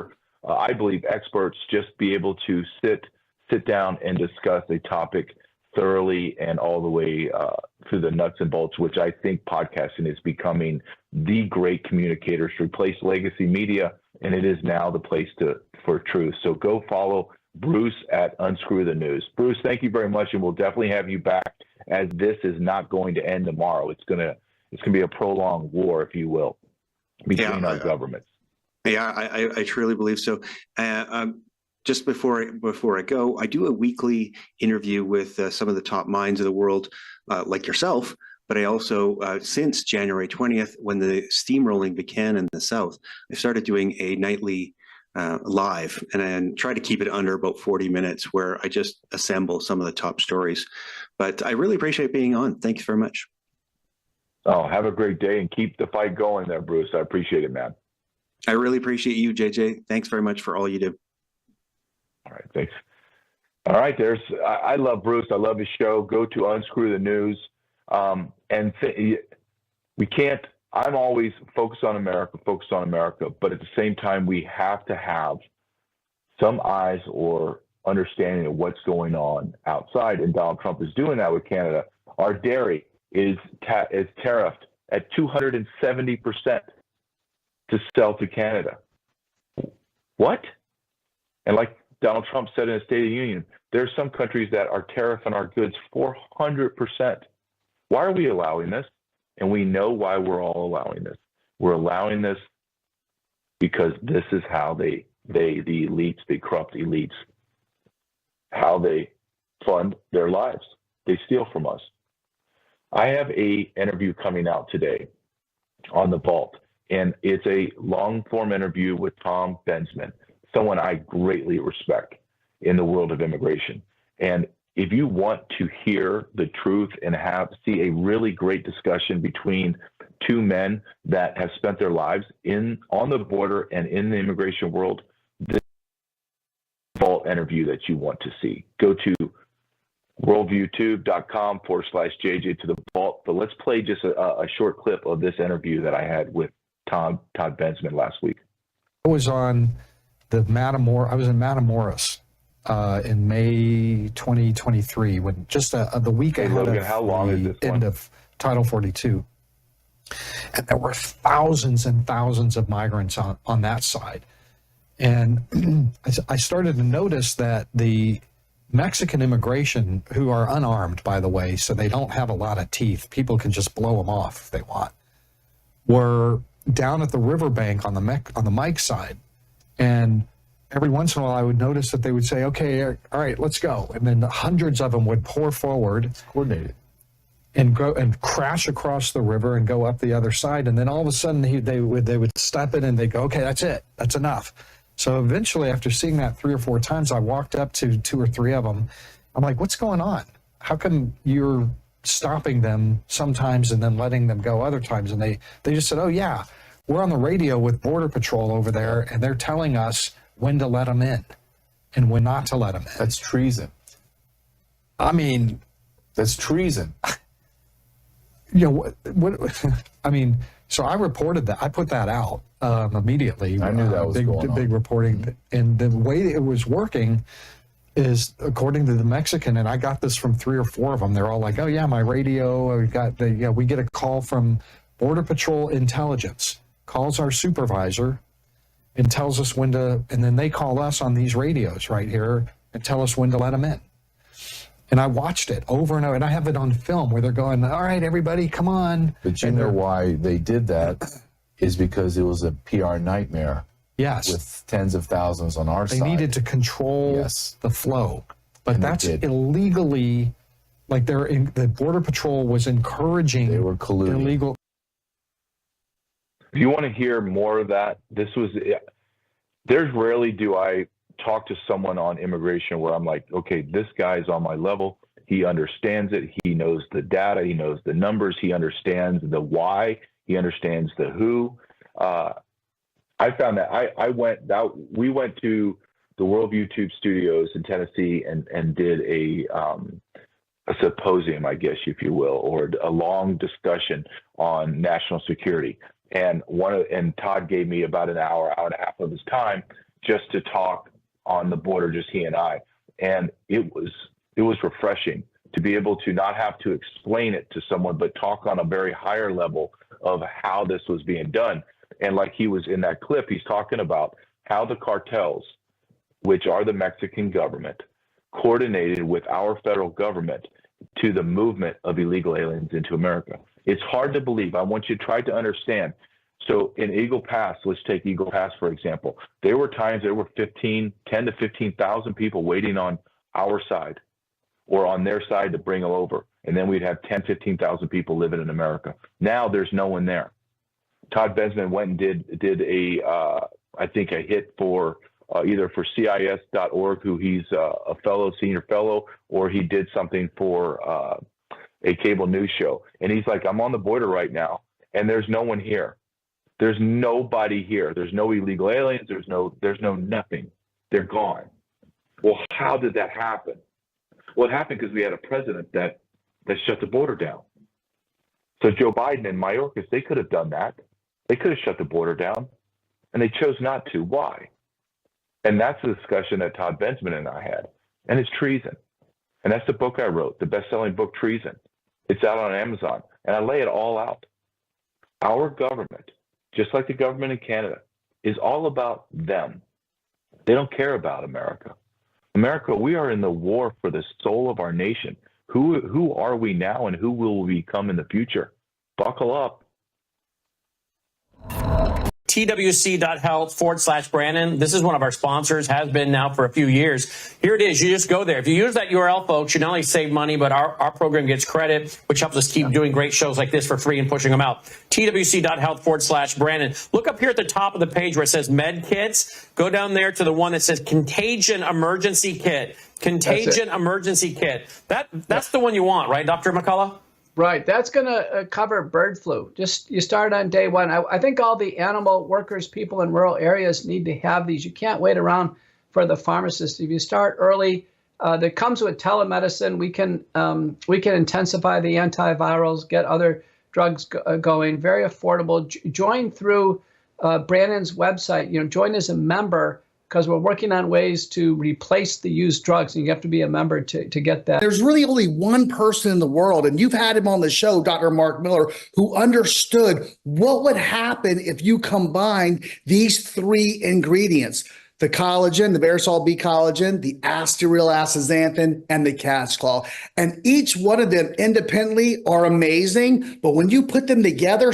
I believe, experts just be able to sit down and discuss a topic thoroughly and all the way to the nuts and bolts, which I think podcasting is becoming the great communicators to replace legacy media, and it is now the place for truth. So go follow Bruce at Unscrew the News. Bruce, thank you very much, and we'll definitely have you back, as this is not going to end tomorrow. It's gonna be a prolonged war, if you will, between our governments. Yeah, I truly believe so. Just before I go, I do a weekly interview with some of the top minds of the world, like yourself. But I also, since January 20th, when the steamrolling began in the South, I started doing a nightly live, and try to keep it under about 40 minutes, where I just assemble some of the top stories. But I really appreciate being on. Thank you very much. Oh, have a great day and keep the fight going there, Bruce. I appreciate it, man. I really appreciate you, JJ. Thanks very much for all you do. All right, thanks. All right, I love Bruce. I love his show. Go to Unscrew the News. We can't, I'm always focused on America, but at the same time, we have to have some eyes or understanding of what's going on outside, and Donald Trump is doing that with Canada. Our dairy is tariffed at 270% to sell to Canada. What? And like Donald Trump said in a State of the Union, there's some countries that are tariffing our goods 400%. Why are we allowing this? And we know why we're all allowing this. We're allowing this because this is how the elites, the corrupt elites, how they fund their lives. They steal from us. I have an interview coming out today on The Vault, and it's a long-form interview with Tom Bensman, someone I greatly respect in the world of immigration. And if you want to hear the truth and see a really great discussion between two men that have spent their lives on the border and in the immigration world, this is the Vault interview that you want to see. Go to worldviewtube.com/JJ to the Vault. But let's play just a short clip of this interview that I had with Todd Bensman last week. I was on I was in Matamoros in May 2023, when just the week ahead Logan, of how long is this end of Title 42. And there were thousands and thousands of migrants on that side. And I started to notice that the Mexican immigration, who are unarmed, by the way, so they don't have a lot of teeth, people can just blow them off if they want, were down at the riverbank on the Mike side. And every once in a while, I would notice that they would say, okay, all right, let's go. And then hundreds of them would pour forward. It's coordinated. And go and crash across the river and go up the other side. And then all of a sudden, they would step in and they'd go, okay, that's it. That's enough. So eventually, after seeing that 3 or 4 times, I walked up to 2 or 3 of them. I'm like, what's going on? How come you're stopping them sometimes and then letting them go other times? And they just said, oh, yeah, we're on the radio with Border Patrol over there, and they're telling us when to let them in and when not to let them in. That's treason. I mean, that's treason. what I mean, so I reported that. I put that out immediately. I knew that was going on. Big reporting. And the way it was working is, according to the Mexican, and I got this from 3 or 4 of them, they're all like, oh yeah, my radio, we get a call from Border Patrol Intelligence, calls our supervisor and tells us when to, and then they call us on these radios right here and tell us when to let them in. And I watched it over and over, and I have it on film where they're going, all right, everybody, come on. But you know why they did that is because it was a PR nightmare. Yes. With tens of thousands on our side. They needed to control the flow. But and that's illegally, like the Border Patrol was encouraging they were colluding. Illegal. If you want to hear more of that, there's rarely do I talk to someone on immigration where I'm like, okay, this guy's on my level. He understands it. He knows the data. He knows the numbers. He understands the why. He understands the who. I found that we went to the World YouTube Studios in Tennessee and did a symposium, I guess, if you will, or a long discussion on national security. And Todd gave me about an hour and a half of his time just to talk on the border, just he and I. And it was refreshing to be able to not have to explain it to someone, but talk on a very higher level of how this was being done. And like he was in that clip, he's talking about how the cartels, which are the Mexican government, coordinated with our federal government to the movement of illegal aliens into America. It's hard to believe. I want you to try to understand. So in Eagle Pass, let's take Eagle Pass, for example. There were times there were 10 to 15,000 people waiting on our side or on their side to bring them over. And then we'd have 10, 15,000 people living in America. Now there's no one there. Todd Bensman went and did I think a hit for either for CIS.org, who he's a senior fellow, or he did something for a cable news show. And he's like, I'm on the border right now, and there's no one here. There's nobody here. There's no illegal aliens. There's no nothing. They're gone. Well, how did that happen? Well, it happened because we had a president that shut the border down. So Joe Biden and Mayorkas, they could have done that. They could have shut the border down, and they chose not to. Why? And that's the discussion that Todd Bensman and I had. And it's treason. And that's the book I wrote, the best-selling book, Treason. It's out on Amazon. And I lay it all out. Our government, just like the government in Canada, is all about them. They don't care about America. America, we are in the war for the soul of our nation. Who are we now, and who will we become in the future? Buckle up. TWC.health/Brandon. This is one of our sponsors, has been now for a few years. Here it is. You just go there. If you use that URL, folks, you not only save money, but our program gets credit, which helps us keep doing great shows like this for free and pushing them out. TWC.health/Brandon. Look up here at the top of the page where it says Med Kits. Go down there to the one that says Contagion Emergency Kit. Contagion Emergency Kit. That's the one you want, right, Dr. McCullough? Right. That's going to cover bird flu. Just you start on day one. I think all the animal workers, people in rural areas need to have these. You can't wait around for the pharmacist. If you start early, that comes with telemedicine. We can intensify the antivirals, get other drugs going. Very affordable. Join through Brandon's website. Join as a member, because we're working on ways to replace the used drugs, and you have to be a member to get that. There's really only one person in the world, and you've had him on the show, Dr. Mark Miller, who understood what would happen if you combined these 3 ingredients: the collagen, the Versol B collagen, the Asteryl astaxanthin, and the cat's claw. And each one of them independently are amazing, but when you put them together,